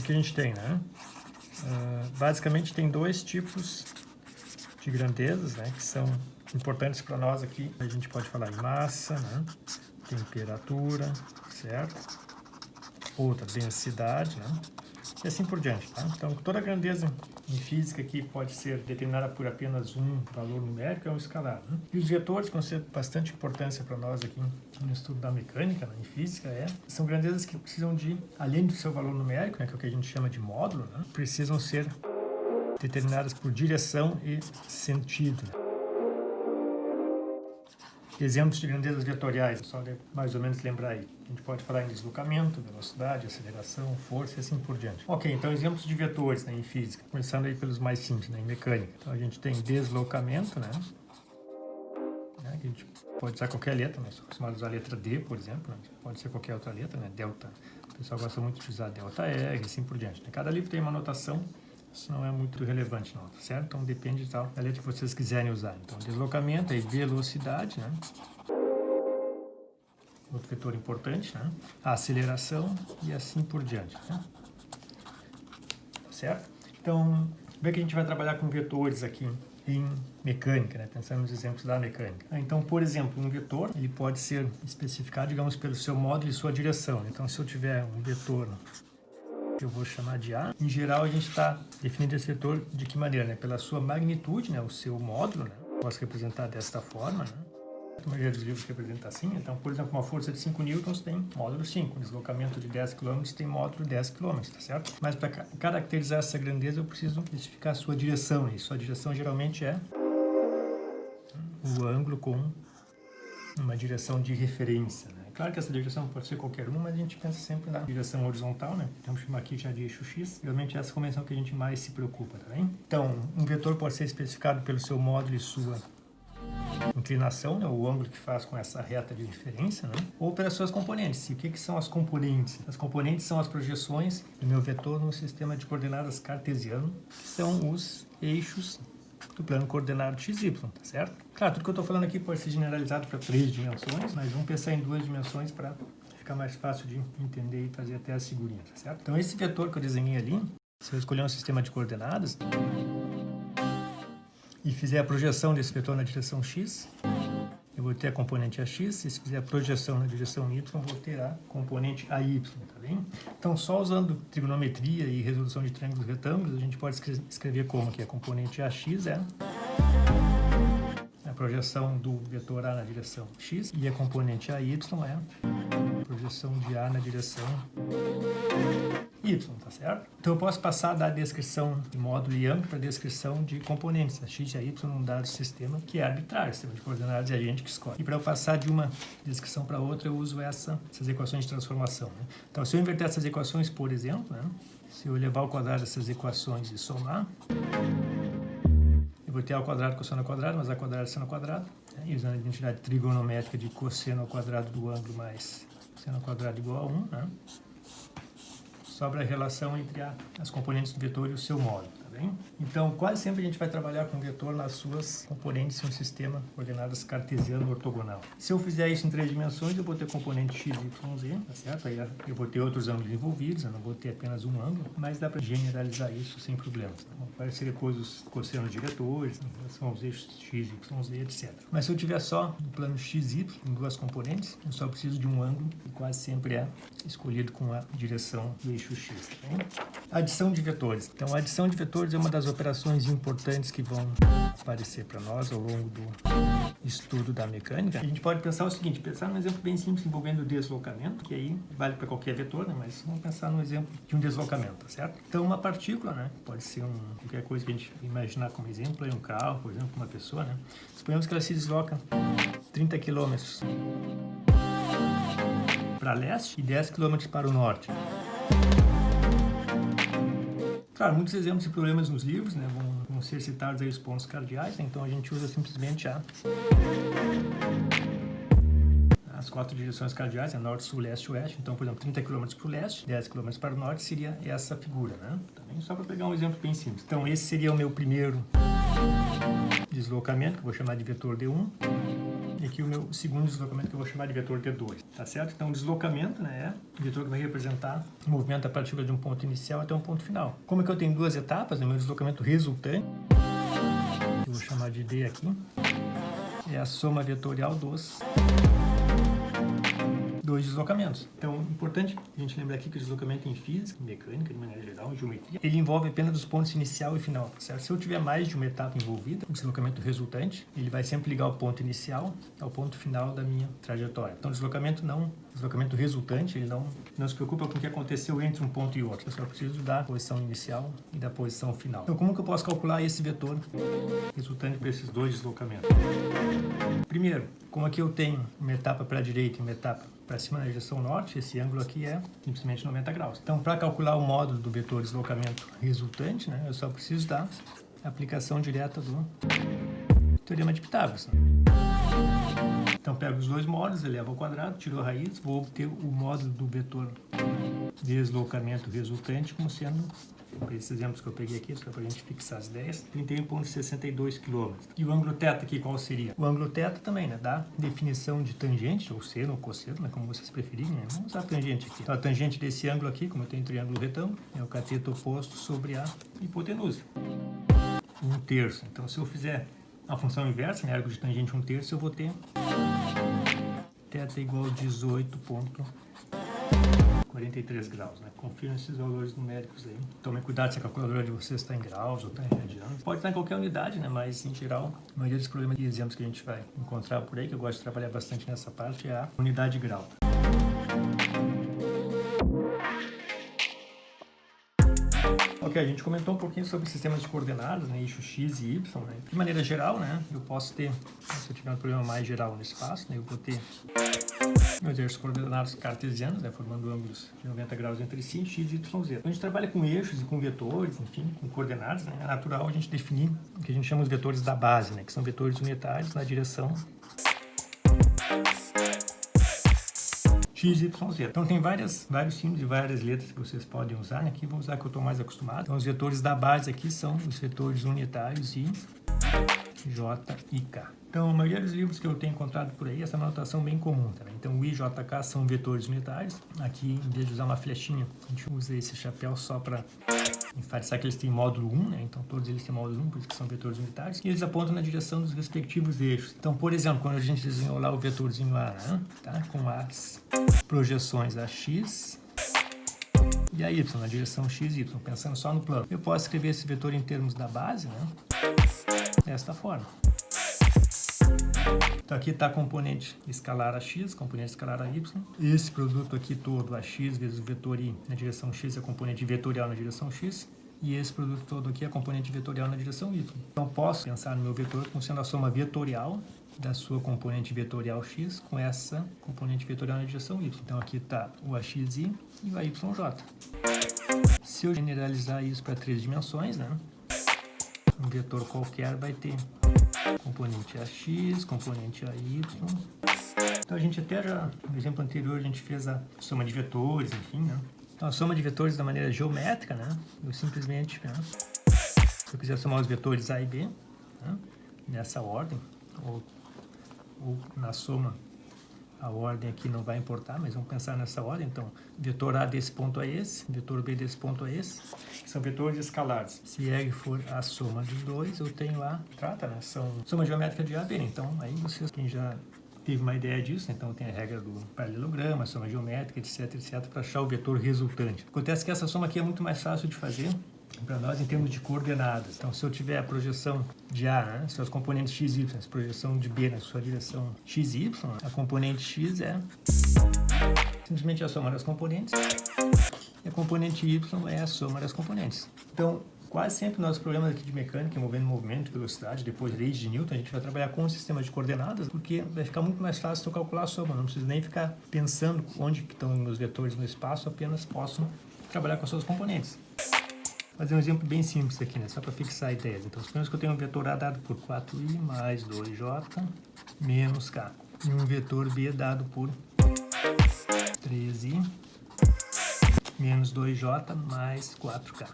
que a gente tem, né? Basicamente tem dois tipos de grandezas, né, que são importantes para nós aqui. A gente pode falar em massa, né, temperatura, certo? Outra, densidade, né? E assim por diante, tá? Então, toda grandeza em física aqui pode ser determinada por apenas um valor numérico, é um escalar, né? E os vetores, que vão ser bastante importância para nós aqui no estudo da mecânica, né, em física, são grandezas que precisam de, além do seu valor numérico, né, que é o que a gente chama de módulo, né, precisam ser determinadas por direção e sentido. Exemplos de grandezas vetoriais, só mais ou menos lembrar aí. A gente pode falar em deslocamento, velocidade, aceleração, força e assim por diante. Ok, então exemplos de vetores, né, em física. Começando aí pelos mais simples, né, em mecânica. Então a gente tem deslocamento, né? A gente pode usar qualquer letra, nós somos acostumados a usar a letra D, por exemplo. Né? Pode ser qualquer outra letra, né? Delta. O pessoal gosta muito de usar delta R e assim por diante. Né? Cada livro tem uma notação. Isso não é muito relevante, não, tá certo? Então depende da letra que vocês quiserem usar. Então, deslocamento, aí velocidade, né? Outro vetor importante, né? A aceleração e assim por diante, né? Certo? Então, como é que a gente vai trabalhar com vetores aqui em mecânica, né? Pensando nos exemplos da mecânica. Então, por exemplo, um vetor, ele pode ser especificado, digamos, pelo seu módulo e sua direção. Então, se eu tiver um vetor que eu vou chamar de A. Em geral, a gente está definindo esse vetor de que maneira? Né? Pela sua magnitude, né? O seu módulo, né? Posso representar desta forma, né? A maioria dos livros representa assim. Então, por exemplo, uma força de 5 newtons tem módulo 5. Um deslocamento de 10 km tem módulo 10 km, tá certo? Mas para caracterizar essa grandeza, eu preciso especificar a sua direção. E sua direção geralmente é o ângulo com uma direção de referência, né? Claro que essa direção pode ser qualquer uma, mas a gente pensa sempre na direção horizontal, né? Vamos chamar aqui já de eixo X. Realmente essa é a convenção que a gente mais se preocupa, tá bem? Então, um vetor pode ser especificado pelo seu módulo e sua inclinação, né? O ângulo que faz com essa reta de referência, né? Ou pelas suas componentes. E o que são as componentes? As componentes são as projeções do meu vetor no sistema de coordenadas cartesiano, que são os eixos do plano coordenado XY, tá certo? Claro, tudo que eu estou falando aqui pode ser generalizado para 3 dimensões, mas vamos pensar em 2 dimensões para ficar mais fácil de entender e fazer até as figurinhas, tá certo? Então, esse vetor que eu desenhei ali, se eu escolher um sistema de coordenadas e fizer a projeção desse vetor na direção X, eu vou ter a componente AX, e se fizer a projeção na direção Y, eu vou ter a componente AY, tá bem? Então, só usando trigonometria e resolução de triângulos retângulos, a gente pode escrever como que a componente AX é a projeção do vetor A na direção X, e a componente AY é a projeção de A na direção Y, tá certo? Então eu posso passar da descrição de módulo e ângulo para a descrição de componentes, a x e a y, num dado sistema que é arbitrário, sistema de coordenadas é a gente que escolhe. E para eu passar de uma descrição para outra, eu uso essas equações de transformação, né? Então, se eu inverter essas equações, por exemplo, né? Se eu elevar ao quadrado essas equações e somar, eu vou ter A ao quadrado cosseno ao quadrado, mas A ao quadrado seno ao quadrado, né? E usando a identidade trigonométrica de cosseno ao quadrado do ângulo mais seno ao quadrado igual a 1, né? Sobra a relação entre as componentes do vetor e o seu módulo, tá bem? Então, quase sempre a gente vai trabalhar com o vetor nas suas componentes em um sistema de coordenadas cartesiano ortogonal. Se eu fizer isso em 3 dimensões, eu vou ter componente x, y, z, tá certo? Aí eu vou ter outros ângulos envolvidos, eu não vou ter apenas um ângulo, mas dá para generalizar isso sem problemas. Vão aparecer depois os cossenos diretores, em relação aos eixos x, y, z, etc. Mas se eu tiver só no plano x, y, em 2 componentes, eu só preciso de um ângulo, que quase sempre é escolhido com a direção do eixo x, tá bem? Adição de vetores. Então, a adição de vetores é uma das operações importantes que vão aparecer para nós ao longo do estudo da mecânica. A gente pode pensar o seguinte, pensar num exemplo bem simples envolvendo o deslocamento, que aí vale para qualquer vetor, né? Mas vamos pensar no exemplo de um deslocamento, tá certo? Então, uma partícula, né? Pode ser qualquer coisa que a gente imaginar como exemplo, aí um carro, por exemplo, uma pessoa, né? Suponhamos que ela se desloca 30 km para leste e 10 km para o norte. Claro, muitos exemplos de problemas nos livros, né, vão ser citados aí os pontos cardeais, né, então a gente usa simplesmente as 4 direções cardeais, né, norte, sul, leste, oeste. Então, por exemplo, 30 km para o leste, 10 km para o norte seria essa figura, né? Também só para pegar um exemplo bem simples. Então, esse seria o meu primeiro deslocamento, que eu vou chamar de vetor D1. e aqui o meu segundo deslocamento que eu vou chamar de vetor T2, tá certo? Então o deslocamento, né, é o vetor que vai representar o movimento da partícula de um ponto inicial até um ponto final. Como é que eu tenho duas etapas, no meu deslocamento resultante, eu vou chamar de D aqui, é a soma vetorial dos dois deslocamentos. Então, importante a gente lembrar aqui que o deslocamento em física, em mecânica, de maneira geral, em geometria, ele envolve apenas os pontos inicial e final, certo? Se eu tiver mais de uma etapa envolvida, o deslocamento resultante, ele vai sempre ligar o ponto inicial ao ponto final da minha trajetória. Então, o deslocamento resultante, ele não se preocupa com o que aconteceu entre um ponto e outro. Eu só preciso da posição inicial e da posição final. Então, como que eu posso calcular esse vetor resultante para esses dois deslocamentos? Primeiro, como aqui eu tenho uma etapa para a direita e uma etapa para cima na direção norte, esse ângulo aqui é simplesmente 90 graus. Então, para calcular o módulo do vetor deslocamento resultante, né, eu só preciso da aplicação direta do teorema de Pitágoras. Então, pego os dois módulos, elevo ao quadrado, tiro a raiz, vou obter o módulo do vetor deslocamento resultante como sendo, por esses exemplos que eu peguei aqui, só para a gente fixar as ideias, 31,62 km. E o ângulo θ aqui qual seria? O ângulo θ também, né, da definição de tangente, ou seno ou cosseno, né, como vocês preferirem, né? Vamos usar tangente aqui. Então, a tangente desse ângulo aqui, como eu tenho um triângulo retângulo, é o cateto oposto sobre a hipotenusa. 1/3. Então, se eu fizer a função inversa, né, ergo de tangente 1/3, eu vou ter θ igual a 18,43 graus, né? Confira esses valores numéricos aí. Tomem cuidado se a calculadora de vocês está em graus ou está em radianos. Pode estar em qualquer unidade, né? Mas, em geral, a maioria dos problemas e exemplos que a gente vai encontrar por aí, que eu gosto de trabalhar bastante nessa parte, é a unidade de grau. Ok, a gente comentou um pouquinho sobre sistemas de coordenadas, né, eixo x e y, né? De maneira geral, né, eu posso ter, se eu tiver um problema mais geral no espaço, né, eu vou ter meus eixos coordenados cartesianos, né, formando ângulos de 90 graus entre si, x, y, z. Quando a gente trabalha com eixos e com vetores, enfim, com coordenadas, né, é natural a gente definir o que a gente chama de vetores da base, né, que são vetores unitários na direção x, y, z. Então tem vários símbolos e várias letras que vocês podem usar, né? Aqui vou usar que eu estou mais acostumado. Então os vetores da base aqui são os vetores unitários I, J e K. Então a maioria dos livros que eu tenho encontrado por aí, essa é uma notação bem comum, tá? Então o I, J, K são vetores unitários. Aqui, em vez de usar uma flechinha, a gente usa esse chapéu só para enfatizar que eles têm módulo 1, né? Então todos eles têm módulo 1, por isso que são vetores unitários, e eles apontam na direção dos respectivos eixos. Então, por exemplo, quando a gente desenhou lá o vetorzinho A, né? Tá? Com as projeções AX e a Y, na direção x, y, pensando só no plano. Eu posso escrever esse vetor em termos da base, né? Desta forma. Então aqui está a componente escalar AX, componente escalar AY. Esse produto aqui todo, AX vezes o vetor I na direção X, é a componente vetorial na direção X. E esse produto todo aqui é a componente vetorial na direção Y. Então posso pensar no meu vetor como sendo a soma vetorial da sua componente vetorial X com essa componente vetorial na direção Y. Então aqui está o AXI e o AYJ. Se eu generalizar isso para 3 dimensões, né? Um vetor qualquer vai ter componente AX, componente AY. Então a gente até já, no exemplo anterior, a gente fez a soma de vetores, enfim, né? Então a soma de vetores da maneira geométrica, né? Eu simplesmente, né? Se eu quiser somar os vetores A e B, né? Nessa ordem, ou na soma, a ordem aqui não vai importar, mas vamos pensar nessa ordem. Então, vetor A desse ponto a esse, vetor B desse ponto a esse, que são vetores escalares. Se R for a soma dos dois, eu tenho a trata, né? São soma geométrica de A e B. Então, aí vocês, quem já teve uma ideia disso, então tem a regra do paralelograma, soma geométrica, etc, para achar o vetor resultante. Acontece que essa soma aqui é muito mais fácil de fazer para nós em termos de coordenadas. Então, se eu tiver a projeção de A, né, seus componentes x, y, a projeção de B na sua direção x e y, a componente x é simplesmente a soma das componentes e a componente y é a soma das componentes. Então, quase sempre nossos problemas aqui de mecânica envolvendo movimento, velocidade, depois leis de Newton, a gente vai trabalhar com o sistema de coordenadas, porque vai ficar muito mais fácil eu calcular a soma. Não preciso nem ficar pensando onde estão meus vetores no espaço, apenas posso trabalhar com as suas componentes. Vou fazer um exemplo bem simples aqui, né? Só para fixar ideias. Então, suponhamos que eu tenho um vetor A dado por 4i mais 2j menos k. E um vetor B dado por 3i menos 2j mais 4k.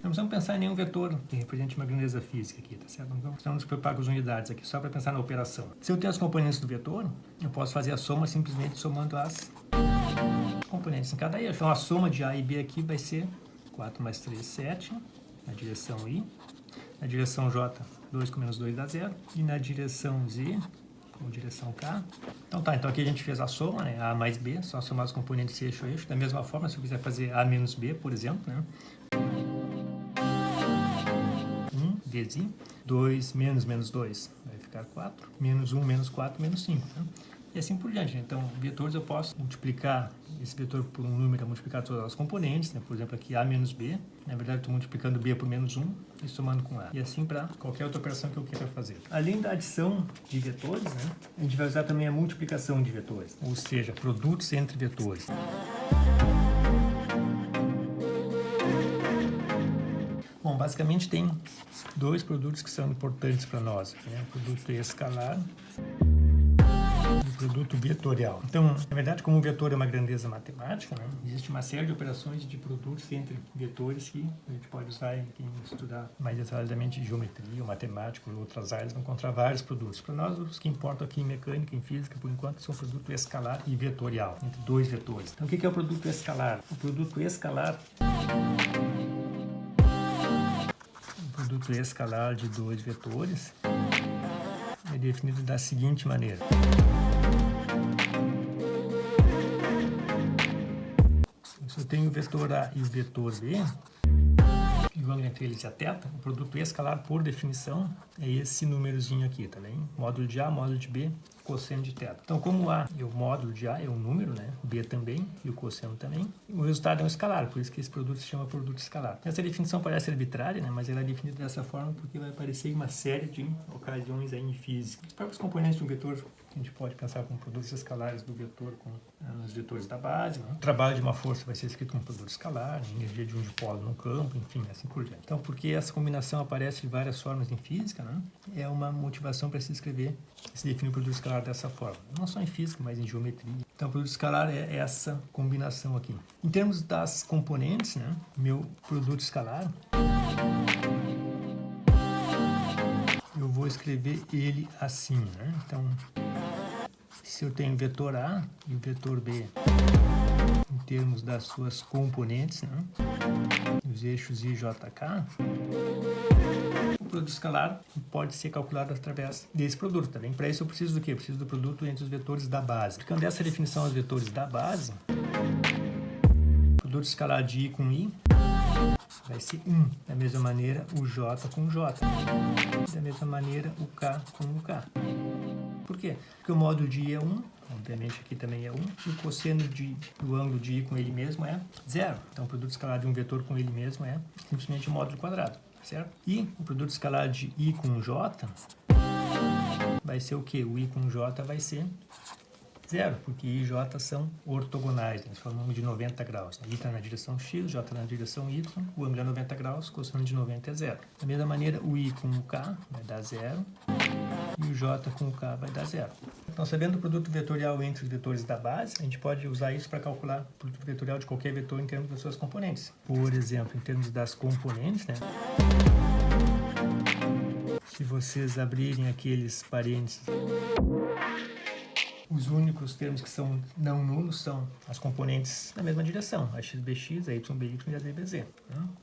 Não precisamos pensar em nenhum vetor que represente uma grandeza física aqui, tá certo? Não precisamos nos preocupar com as unidades aqui, só para pensar na operação. Se eu tenho as componentes do vetor, eu posso fazer a soma simplesmente somando as componentes em cada eixo. Então a soma de A e B aqui vai ser 4 mais 3, 7, na direção I. Na direção J, 2 com menos 2 dá 0. E na direção Z, com direção K. Então aqui a gente fez a soma, né? A mais B, só somar os componentes eixo a eixo. Da mesma forma, se eu quiser fazer A menos B, por exemplo, né? 1 vezes I, 2 menos 2 vai ficar 4, menos 1 menos 4 menos 5. Né? E assim por diante. Então, vetores eu posso multiplicar esse vetor por um número, multiplicar todas as componentes, né? Por exemplo, aqui A menos B. Na verdade, eu estou multiplicando B por menos 1 e somando com A. E assim para qualquer outra operação que eu queira fazer. Além da adição de vetores, né? A gente vai usar também a multiplicação de vetores, ou seja, produtos entre vetores. Bom, basicamente tem dois produtos que são importantes para nós, né? O produto escalar e o produto vetorial. Então, na verdade, como o vetor é uma grandeza matemática, né? Existe uma série de operações de produtos entre vetores que a gente pode usar em quem estudar mais detalhadamente geometria, ou matemática, ou outras áreas, vão encontrar vários produtos. Para nós, os que importam aqui em mecânica, em física, por enquanto, são o produto escalar e vetorial, entre dois vetores. Então, o que é o produto escalar? O produto escalar de dois vetores é definido da seguinte maneira. Se eu tenho o vetor A e o vetor B, e o ângulo entre eles é θ, o produto escalar, por definição, é esse númerozinho aqui, tá bem? Módulo de A, módulo de B, cosseno de θ. Então, como A é o módulo de A, é um número, né? B também, e o cosseno também, o resultado é um escalar, por isso que esse produto se chama produto escalar. Essa definição parece arbitrária, né? Mas ela é definida dessa forma porque vai aparecer em uma série de ocasiões aí em física. Os próprios componentes de um vetor, a gente pode pensar como produtos escalares do vetor com os vetores da base, né? O trabalho de uma força vai ser escrito como produto escalar, a energia de um dipolo no campo, enfim, assim por diante. Então, porque essa combinação aparece de várias formas em física, né? É uma motivação para se escrever, se definir o produto escalar dessa forma. Não só em física, mas em geometria. Então, o produto escalar é essa combinação aqui. Em termos das componentes, né? Meu produto escalar, eu vou escrever ele assim, né? Então, se eu tenho o vetor A e o vetor B em termos das suas componentes, né? Os eixos I, J, K, o produto escalar pode ser calculado através desse produto, tá bem? Para isso eu preciso do quê? Eu preciso do produto entre os vetores da base. Aplicando essa definição aos vetores da base, o produto escalar de I com I vai ser 1. Da mesma maneira, o J com o J. Da mesma maneira, o K com o K. Por quê? Porque o módulo de I é 1, obviamente aqui também é 1, e o cosseno do ângulo de I com ele mesmo é 0. Então, o produto escalar de um vetor com ele mesmo é simplesmente o módulo quadrado, certo? E o produto escalar de I com J vai ser o quê? O I com J vai ser 0, porque I e J são ortogonais, eles formam de 90 graus. I está na direção X, J na direção Y, o ângulo é 90 graus, cosseno de 90 é 0. Da mesma maneira, o I com o K vai dar 0 e o J com o K vai dar 0. Então, sabendo o produto vetorial entre os vetores da base, a gente pode usar isso para calcular o produto vetorial de qualquer vetor em termos das suas componentes. Por exemplo, em termos das componentes, né? Se vocês abrirem aqueles parênteses, os únicos termos que são não nulos são as componentes na mesma direção, a xbx, a yby e a zbz. Né?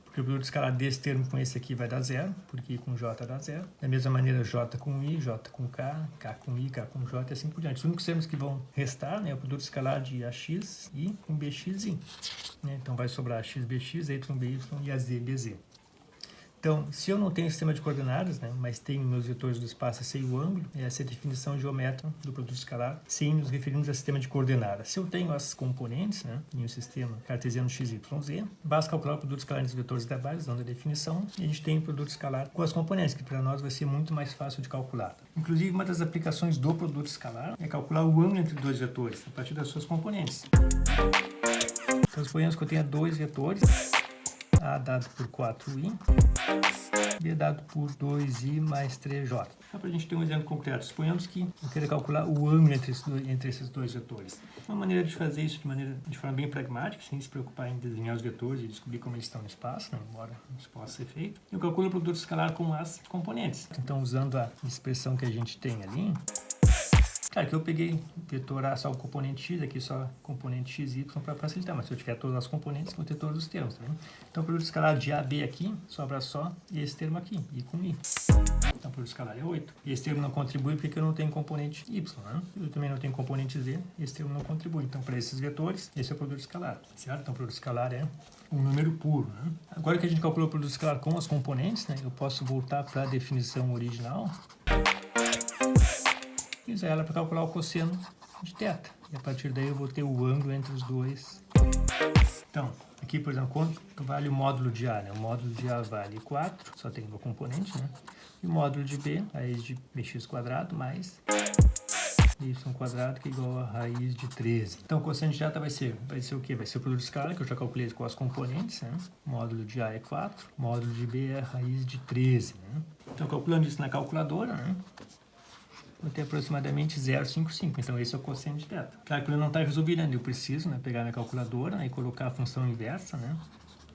Porque o produto escalar desse termo com esse aqui vai dar 0, porque I com J dá 0. Da mesma maneira, J com I, J com K, K com I, K com J e assim por diante. Os únicos termos que vão restar, né, é o produto escalar de AX, I com BX, I. Né? Então vai sobrar a xbx, a yby e a zbz. Então, se eu não tenho sistema de coordenadas, né, mas tenho meus vetores do espaço, sei o ângulo, essa é a definição geométrica do produto escalar, sem nos referirmos a sistema de coordenadas. Se eu tenho as componentes, né, em um sistema cartesiano x, y, z, basta calcular o produto escalar entre os vetores da base, dando a definição, e a gente tem o produto escalar com as componentes, que para nós vai ser muito mais fácil de calcular. Inclusive, uma das aplicações do produto escalar é calcular o ângulo entre dois vetores, a partir das suas componentes. Então, suponhamos que eu tenha dois vetores, A dado por 4i, B dado por 2i mais 3j. Só para a gente ter um exemplo concreto, suponhamos que eu queira calcular o ângulo entre esses dois vetores. Uma maneira de fazer isso de forma bem pragmática, sem se preocupar em desenhar os vetores e descobrir como eles estão no espaço, né, embora isso possa ser feito, eu calculo o produto escalar com as componentes. Então, usando a expressão que a gente tem ali, claro que eu peguei o vetor A só o componente x, aqui só o componente x e y para facilitar, mas se eu tiver todas as componentes, vou ter todos os termos. Né? Então, o produto escalar de AB aqui sobra só esse termo aqui, I com I. Então, o produto escalar é 8. E esse termo não contribui porque eu não tenho componente y. Né? Eu também não tenho componente z, esse termo não contribui. Então, para esses vetores, esse é o produto escalar. Certo? Então, o produto escalar é um número puro. Né? Agora que a gente calculou o produto escalar com as componentes, né, eu posso voltar para a definição original e usar ela para calcular o cosseno de θ. E a partir daí eu vou ter o ângulo entre os dois. Então, aqui, por exemplo, quanto vale o módulo de A? Né? O módulo de A vale 4, só tem uma componente, né? E o módulo de B, raiz de bx² mais y² que é igual a raiz de 13. Então, o cosseno de θ vai ser o quê? Vai ser o produto escalar, que eu já calculei com as componentes, né? O módulo de A é 4, o módulo de B é a raiz de 13, né? Então, calculando isso na calculadora, né? Vou ter aproximadamente 0,55. Então, esse é o cosseno de θ. Claro que ele não está resolvido ainda. Eu preciso, né, pegar minha calculadora, né, e colocar a função inversa, né,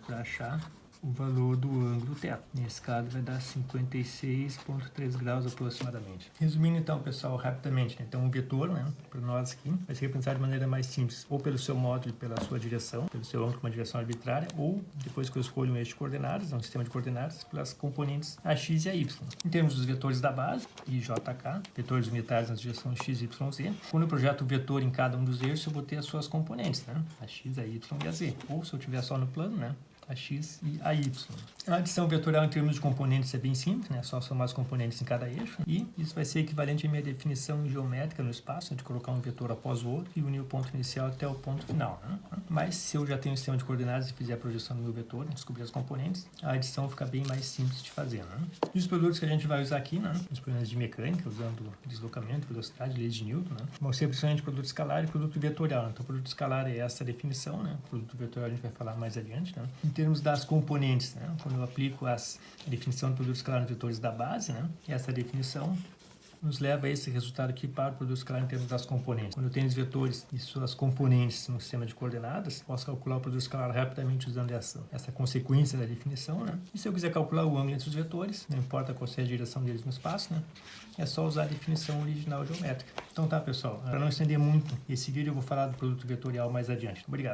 para achar o valor do ângulo θ. Nesse caso, vai dar 56,3 graus aproximadamente. Resumindo, então, pessoal, rapidamente, né? Então, um vetor, né, para nós aqui, vai ser representado de maneira mais simples, ou pelo seu módulo e pela sua direção, pelo seu ângulo com uma direção arbitrária, ou, depois que eu escolho um eixo de coordenadas, um sistema de coordenadas, pelas componentes AX e AY. Em termos dos vetores da base, I, J, K, vetores unitários nas direções X, Y, Z, quando eu projeto o vetor em cada um dos eixos, eu vou ter as suas componentes, né, a X, a Y e a Z. Ou, se eu tiver só no plano, né, a x e a y. A adição vetorial em termos de componentes é bem simples, né? Só somar os componentes em cada eixo. E isso vai ser equivalente à minha definição geométrica no espaço, de colocar um vetor após o outro e unir o ponto inicial até o ponto final. Né? Mas se eu já tenho um sistema de coordenadas e fizer a projeção do meu vetor, descobrir as componentes, a adição fica bem mais simples de fazer. Né? E os produtos que a gente vai usar aqui, né? Os problemas de mecânica, usando deslocamento, velocidade, leis de Newton, né? Vão ser principalmente produto escalar e produto vetorial. Então, o produto escalar é essa definição, né? O produto vetorial a gente vai falar mais adiante, né? Em termos das componentes, né? Quando eu aplico a definição do produto escalar nos vetores da base, né? Essa definição nos leva a esse resultado aqui para o produto escalar em termos das componentes. Quando eu tenho os vetores e suas componentes no sistema de coordenadas, posso calcular o produto escalar rapidamente usando essa consequência da definição, né? E se eu quiser calcular o ângulo entre os vetores, não importa qual seja a direção deles no espaço, né? É só usar a definição original geométrica. Então tá, pessoal, para não estender muito esse vídeo, eu vou falar do produto vetorial mais adiante. Obrigado.